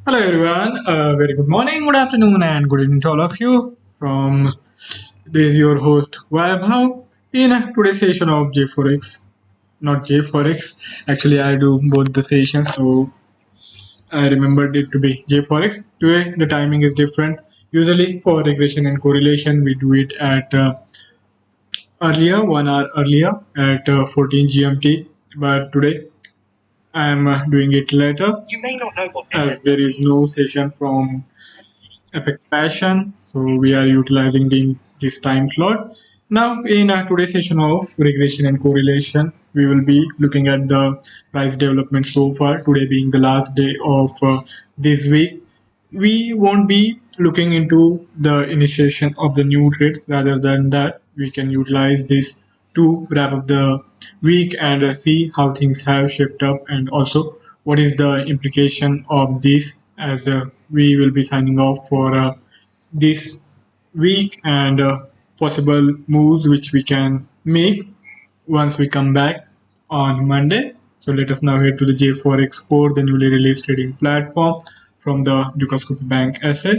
Hello everyone, very good morning, good afternoon and good evening to all of you. From This is your host Vaibhav in today's session of JForex. Not JForex, actually I do both the sessions, so I remembered it to be JForex. Today the timing is different. Usually for regression and correlation we do it at earlier, 1 hour earlier at 14 GMT, but today I am doing it later. You may not know what as there is no session from Epic Passion. So we are utilizing this time slot. Now in today's session of regression and correlation, we will be looking at the price development so far, today being the last day of this week. We won't be looking into the initiation of the new trades. Rather than that, we can utilize this to wrap up the week and see how things have shaped up, and also what is the implication of this as we will be signing off for this week, and possible moves which we can make once we come back on Monday. So let us now head to the JForex4, the newly released trading platform from the Dukascopy Bank SA.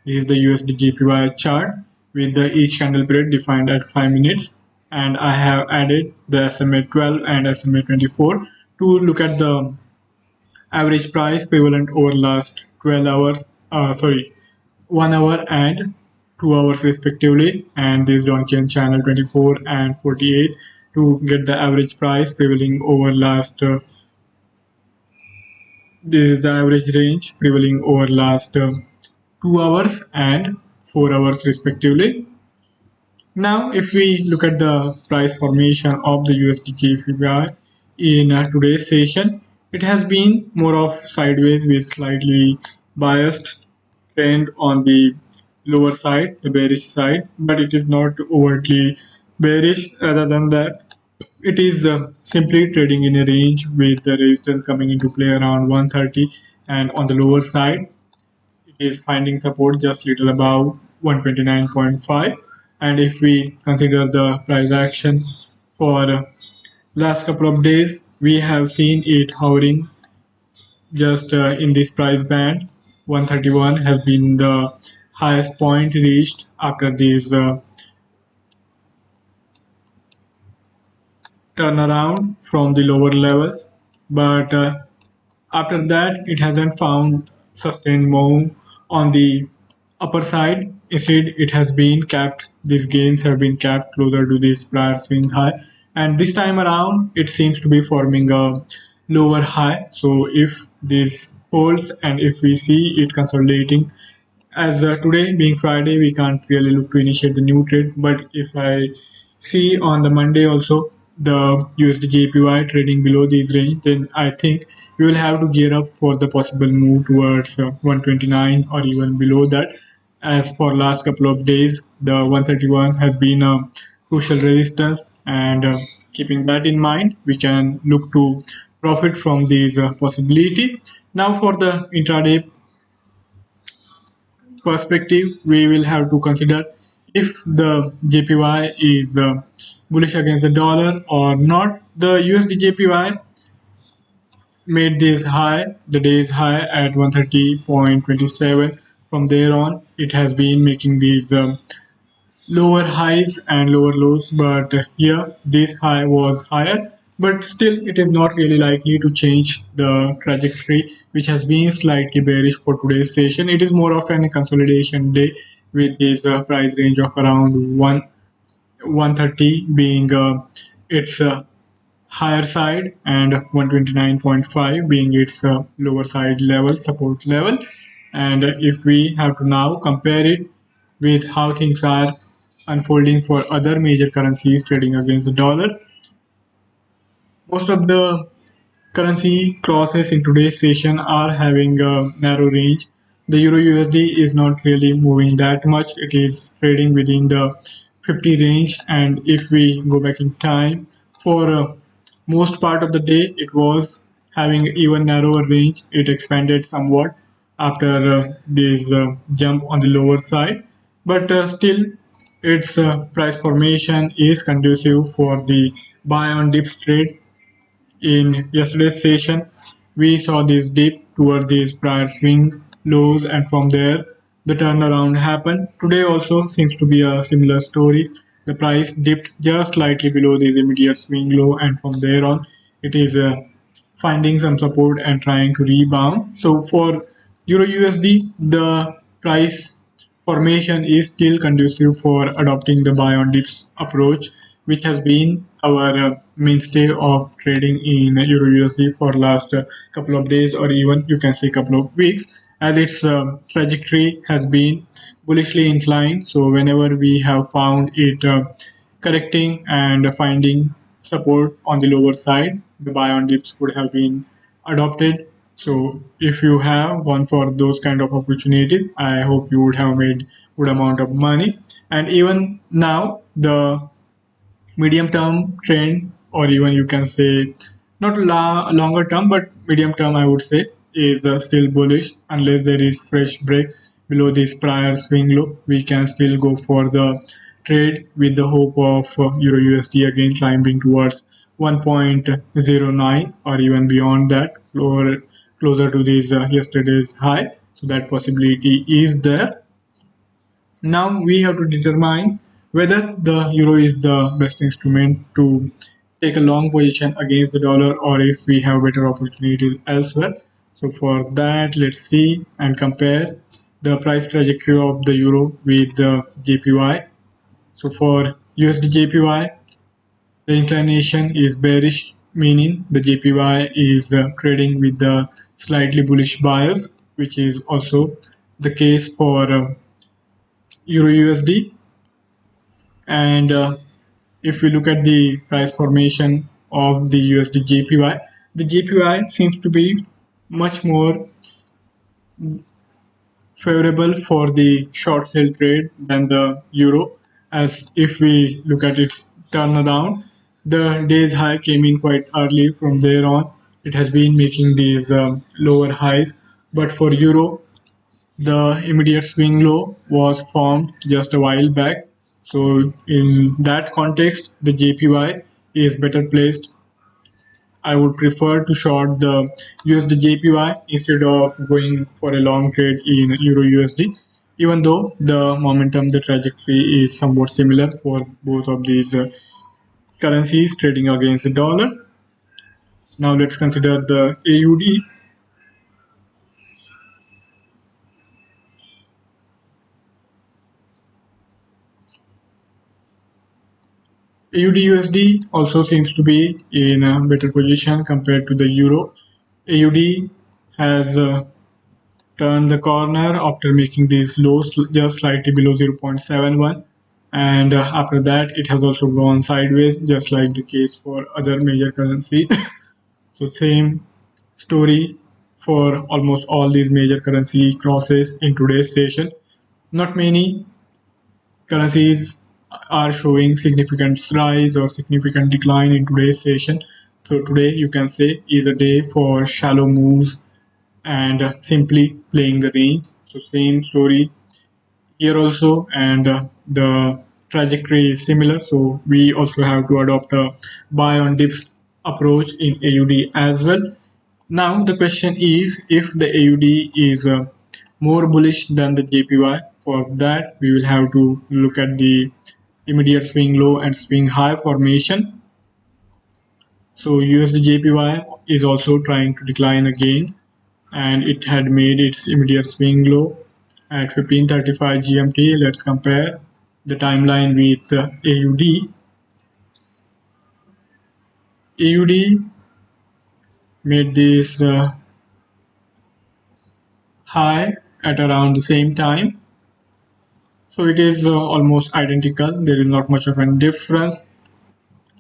This is the USD JPY chart with the each candle period defined at 5 minutes, and I have added the SMA 12 and SMA 24 to look at the average price prevalent over last 12 hours, 1 hour and 2 hours respectively, and this donkey on channel 24 and 48 to get the average price prevailing over last this is the average range prevailing over last 2 hours and 4 hours respectively. Now if we look at the price formation of the USD JPY in today's session, it has been more of sideways with slightly biased trend on the lower side, the bearish side, but it is not overtly bearish. Rather than that, it is simply trading in a range with the resistance coming into play around 130, and on the lower side it is finding support just little above 129.5. And if we consider the price action for last couple of days, we have seen it hovering just in this price band. 131 has been the highest point reached after this turnaround from the lower levels, but after that it hasn't found sustained move on the upper side. Instead it has been capped, these gains have been capped closer to this prior swing high, and this time around it seems to be forming a lower high. So if this holds and if we see it consolidating, as today being Friday, we can't really look to initiate the new trade. But if I see on the Monday also the USD JPY trading below this range, then I think we will have to gear up for the possible move towards 129 or even below that. As for last couple of days, the 131 has been a crucial resistance, and keeping that in mind, we can look to profit from this possibility. Now for the intraday perspective, we will have to consider if the JPY is bullish against the dollar or not. The USD JPY made this high, the day's high at 130.27. From there on, it has been making these lower highs and lower lows, but here this high was higher, but still it is not really likely to change the trajectory, which has been slightly bearish for today's session. It is more of a consolidation day with this price range of around 130 being its higher side and 129.5 being its lower side level, support level. And if we have to now compare it with how things are unfolding for other major currencies trading against the dollar, most of the currency crosses in today's session are having a narrow range. The Euro USD is not really moving that much. It is trading within the 50 range, and if we go back in time, for most part of the day it was having even narrower range. It expanded somewhat after this jump on the lower side, but still its price formation is conducive for the buy on dips trade. In yesterday's session, we saw this dip toward this prior swing lows, and from there the turnaround happened. Today also seems to be a similar story. The price dipped just slightly below this immediate swing low, and from there on it is finding some support and trying to rebound. So for Euro USD, the price formation is still conducive for adopting the buy on dips approach, which has been our mainstay of trading in Euro USD for last couple of days, or even you can say couple of weeks, as its trajectory has been bullishly inclined. So whenever we have found it correcting and finding support on the lower side, the buy on dips would have been adopted. So if you have gone for those kind of opportunities, I hope you would have made good amount of money. And even now, the medium term trend, or even you can say not longer term but medium term, I would say, is still bullish. Unless there is fresh break below this prior swing low, we can still go for the trade with the hope of Euro USD again climbing towards 1.09 or even beyond that, or closer to this yesterday's high. So that possibility is there. Now we have to determine whether the euro is the best instrument to take a long position against the dollar, or if we have better opportunities elsewhere. So for that, let's see and compare the price trajectory of the euro with the JPY. So for USD JPY, the inclination is bearish, meaning the JPY is trading with the slightly bullish bias, which is also the case for Euro USD. And if we look at the price formation of the USD JPY, the JPY seems to be much more favorable for the short sell trade than the euro. As if we look at its turnaround, the day's high came in quite early. From there on, it has been making these lower highs. But for euro, the immediate swing low was formed just a while back. So in that context, the JPY is better placed. I would prefer to short the USD JPY instead of going for a long trade in Euro USD, even though the momentum, the trajectory is somewhat similar for both of these currencies trading against the dollar. Now let's consider the AUD. AUD USD also seems to be in a better position compared to the euro. AUD has turned the corner after making these lows just slightly below 0.71, and after that it has also gone sideways, just like the case for other major currencies. So same story for almost all these major currency crosses in today's session. Not many currencies are showing significant rise or significant decline in today's session. So today you can say is a day for shallow moves and simply playing the range. So same story here also, and the trajectory is similar. So we also have to adopt a buy on dips approach in AUD as well. Now the question is, if the AUD is more bullish than the JPY. For that, we will have to look at the immediate swing low and swing high formation. So USD JPY is also trying to decline again, and it had made its immediate swing low at 15:35 GMT. Let's compare the timeline with AUD. AUD made this high at around the same time. So it is almost identical. There is not much of a difference.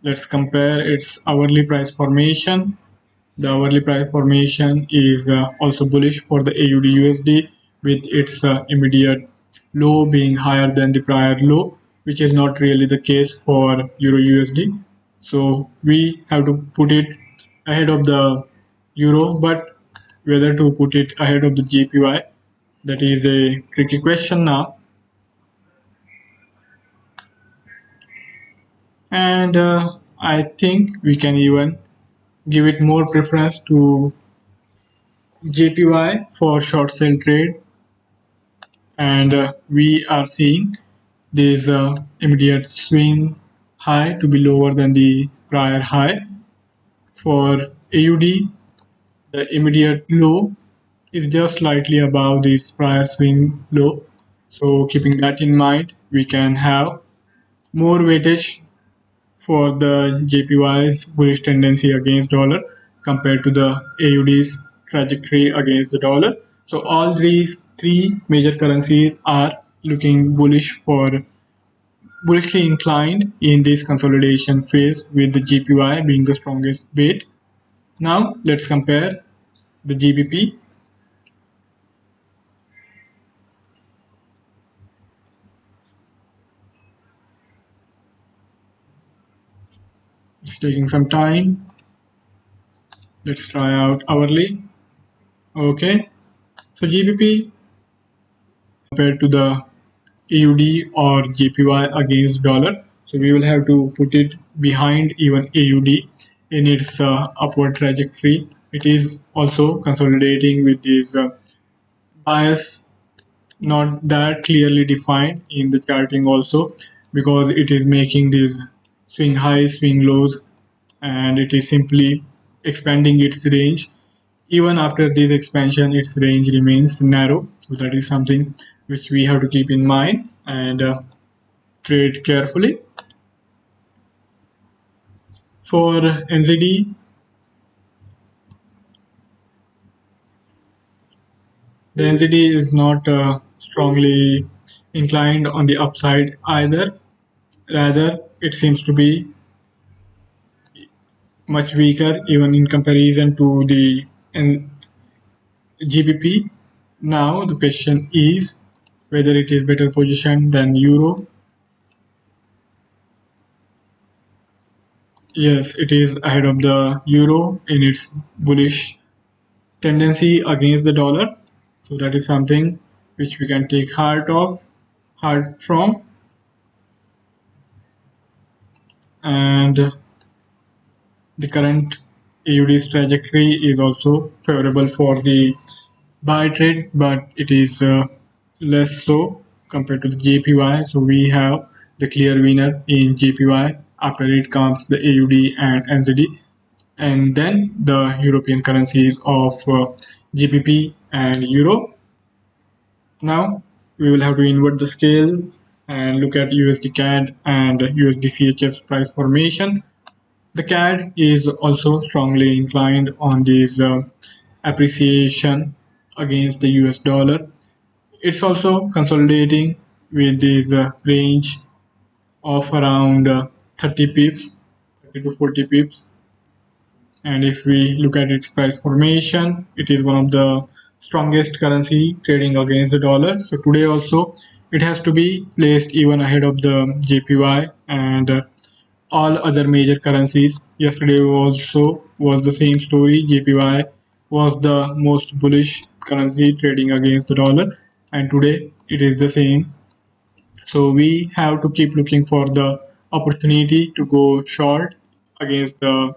Let's compare its hourly price formation. The hourly price formation is also bullish for the AUD USD, with its immediate low being higher than the prior low, which is not really the case for Euro USD. So we have to put it ahead of the Euro, but whether to put it ahead of the JPY, that is a tricky question now. And I think we can even give it more preference to JPY for short sell trade, and we are seeing this immediate swing high to be lower than the prior high. For AUD, the immediate low is just slightly above this prior swing low. So keeping that in mind, we can have more weightage for the JPY's bullish tendency against dollar compared to the AUD's trajectory against the dollar. So all these three major currencies are looking bullishly inclined in this consolidation phase, with the JPY being the strongest weight. Now let's compare the GBP. It's taking some time. Let's try out hourly. Okay, so GBP compared to the AUD or JPY against dollar. So we will have to put it behind even AUD in its upward trajectory. It is also consolidating with this bias not that clearly defined in the charting also, because it is making these swing highs, swing lows, and it is simply expanding its range. Even after this expansion, its range remains narrow. So that is something which we have to keep in mind and trade carefully. For NZD, the NZD is not strongly inclined on the upside either. Rather, it seems to be much weaker even in comparison to the GBP. Now the question is whether it is better positioned than Euro. Yes, it is ahead of the Euro in its bullish tendency against the dollar. So that is something which we can take heart from, and the current AUD's trajectory is also favorable for the buy trade, but it is less so compared to the JPY. So we have the clear winner in JPY. After it comes the AUD and NZD, and then the European currencies of GBP and Euro. Now we will have to invert the scale and look at USD CAD and USD CHF's price formation. The CAD is also strongly inclined on this appreciation against the US dollar. It's also consolidating with this range of around 30 pips, 30 to 40 pips. And if we look at its price formation, it is one of the strongest currency trading against the dollar. So today also it has to be placed even ahead of the JPY and all other major currencies. Yesterday also was the same story. JPY was the most bullish currency trading against the dollar, and today it is the same. So we have to keep looking for the opportunity to go short against the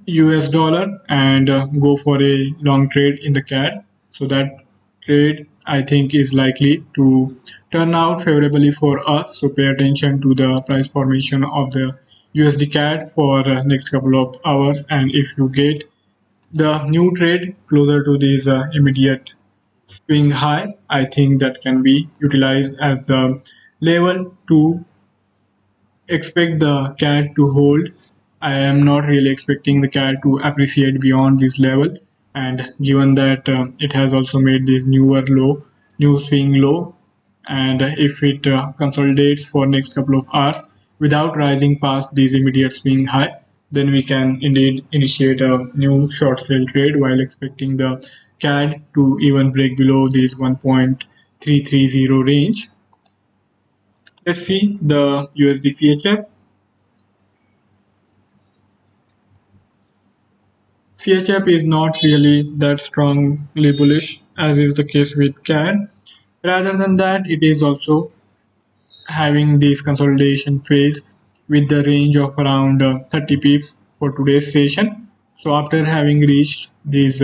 US dollar and go for a long trade in the CAD. So that trade I think is likely to turn out favorably for us. So pay attention to the price formation of the USD CAD for next couple of hours, and if you get the new trade closer to this immediate swing high, I think that can be utilized as the level to expect the CAD to hold. I am not really expecting the CAD to appreciate beyond this level, and given that it has also made this new swing low, and if it consolidates for next couple of hours without rising past this immediate swing high, then we can indeed initiate a new short sell trade while expecting the CAD to even break below this 1.330 range. Let's see the USD CHF. CHF is not really that strongly bullish as is the case with CAD. Rather than that, it is also having this consolidation phase with the range of around 30 pips for today's session. So after having reached these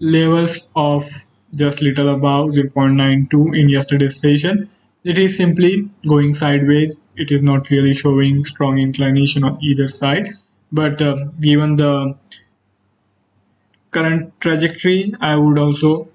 levels of just little above 0.92 in yesterday's session, it is simply going sideways. It is not really showing strong inclination on either side, but given the current trajectory, I would also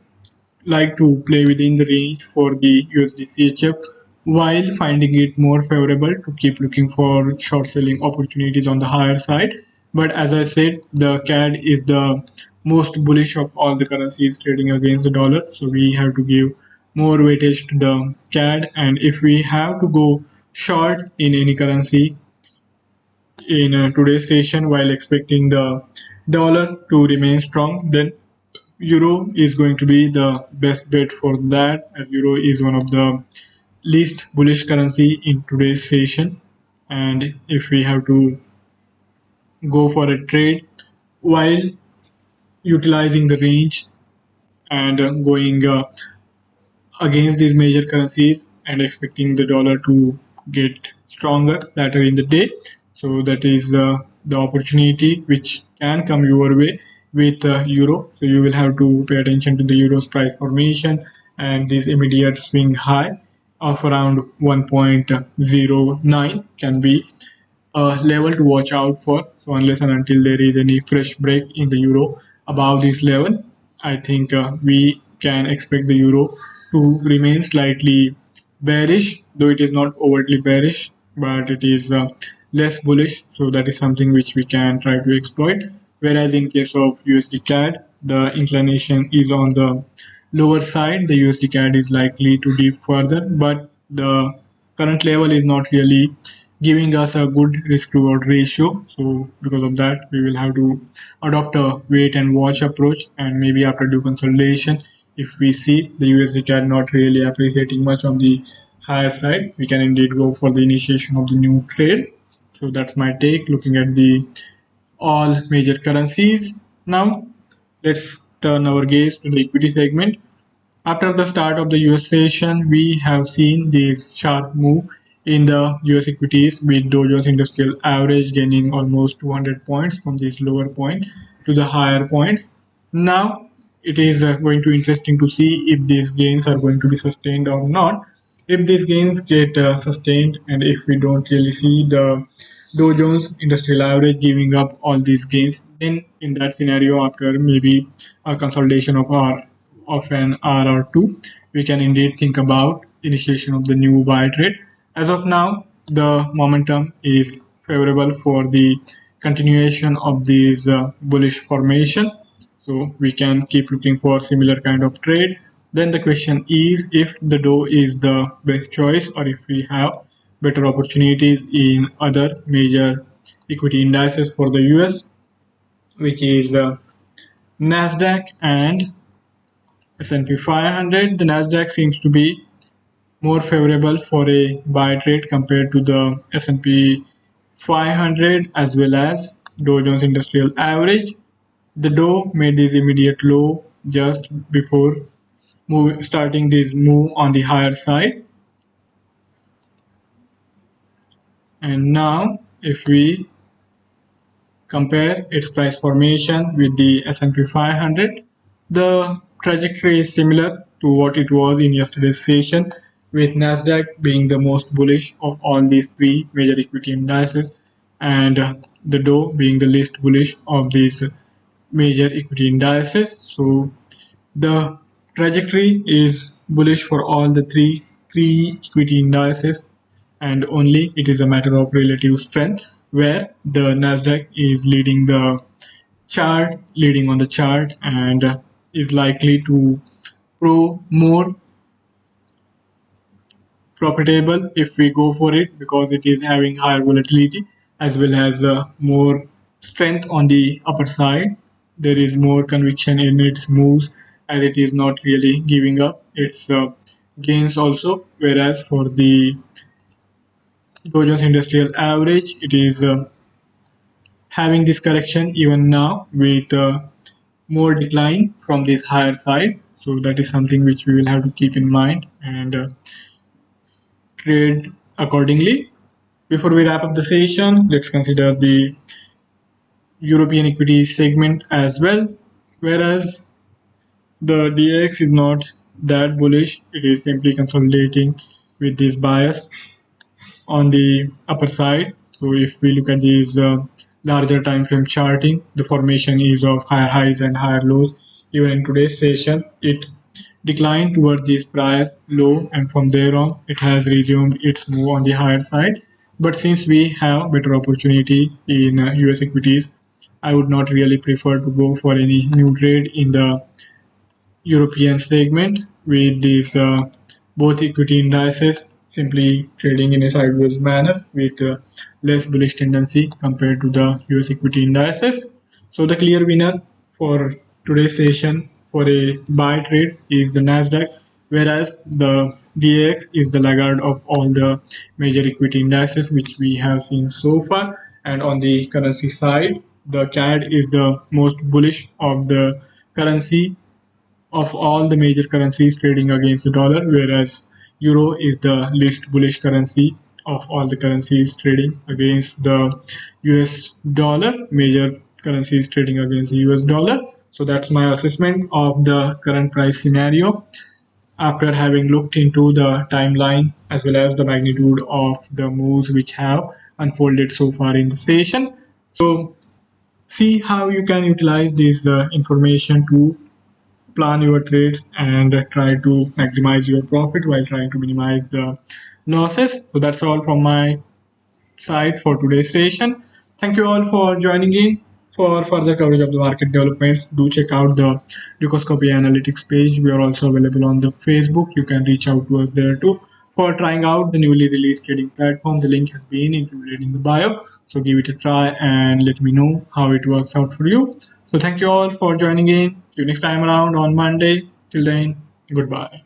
like to play within the range for the USD CHF while finding it more favorable to keep looking for short selling opportunities on the higher side. But as I said, the CAD is the most bullish of all the currencies trading against the dollar. So we have to give more weightage to the CAD. And if we have to go short in any currency in today's session while expecting the dollar to remain strong, then Euro is going to be the best bet for that, as Euro is one of the least bullish currency in today's session. And if we have to go for a trade while utilizing the range and going against these major currencies and expecting the dollar to get stronger later in the day. So that is the opportunity which can come your way with euro. So you will have to pay attention to the euro's price formation and this immediate swing high of around 1.09 can be level to watch out for. So unless and until there is any fresh break in the euro above this level, I think we can expect the euro to remain slightly bearish, though it is not overtly bearish, but it is less bullish. So that is something which we can try to exploit. Whereas in case of USD CAD, the inclination is on the lower side. The USD CAD is likely to dip further, but the current level is not really giving us a good risk reward ratio. So because of that, we will have to adopt a wait and watch approach, and maybe after due consolidation, if we see the USD CAD not really appreciating much on the higher side, we can indeed go for the initiation of the new trade. So that's my take looking at the all major currencies. Now let's turn our gaze to the equity segment. After the start of the US session, we have seen this sharp move in the US equities with Dow Jones Industrial Average gaining almost 200 points from this lower point to the higher points. Now it is going to be interesting to see if these gains are going to be sustained or not. If these gains get sustained and if we don't really see the Dow Jones Industrial Average giving up all these gains, then in that scenario, after maybe a consolidation of an hour or two, we can indeed think about initiation of the new buy trade. As of now, the momentum is favorable for the continuation of these bullish formation. So we can keep looking for similar kind of trade. Then the question is if the Dow is the best choice or if we have better opportunities in other major equity indices for the US, which is Nasdaq and S&P 500. The Nasdaq seems to be more favorable for a buy trade compared to the S&P 500 as well as Dow Jones Industrial Average. The Dow made this immediate low just before starting this move on the higher side. And now if we compare its price formation with the S&P 500, the trajectory is similar to what it was in yesterday's session, with Nasdaq being the most bullish of all these three major equity indices and the Dow being the least bullish of these major equity indices. So the trajectory is bullish for all the three equity indices, and only it is a matter of relative strength where the Nasdaq is leading on the chart, and is likely to prove more profitable if we go for it because it is having higher volatility as well as more strength on the upper side. There is more conviction in its moves as it is not really giving up its gains also, whereas for the Dow Jones Industrial Average it is having this correction even now with more decline from this higher side. So that is something which we will have to keep in mind and trade accordingly. Before we wrap up the session, let's consider the European equity segment as well, whereas the DX is not that bullish. It is simply consolidating with this bias on the upper side. So if we look at these larger time frame charting, the formation is of higher highs and higher lows. Even in today's session, it declined towards this prior low, and from there on, it has resumed its move on the higher side. But since we have better opportunity in US equities, I would not really prefer to go for any new trade in the European segment with these both equity indices simply trading in a sideways manner with less bullish tendency compared to the US equity indices. So the clear winner for today's session for a buy trade is the Nasdaq, whereas the DAX is the laggard of all the major equity indices which we have seen so far. And on the currency side, the CAD is the most bullish of the currency of all the major currencies trading against the dollar, whereas euro is the least bullish currency of all the currencies trading against the US dollar, major currencies trading against the US dollar. So that's my assessment of the current price scenario after having looked into the timeline as well as the magnitude of the moves which have unfolded so far in the session. So see how you can utilize this information to plan your trades and try to maximize your profit while trying to minimize the losses. So that's all from my side for today's session. Thank you all for joining in. For further coverage of the market developments, do check out the Dukascopy Analytics page. We are also available on the Facebook. You can reach out to us there too. For trying out the newly released trading platform, the link has been included in the bio. So give it a try and let me know how it works out for you. So thank you all for joining in. See you next time around on Monday. Till then, goodbye.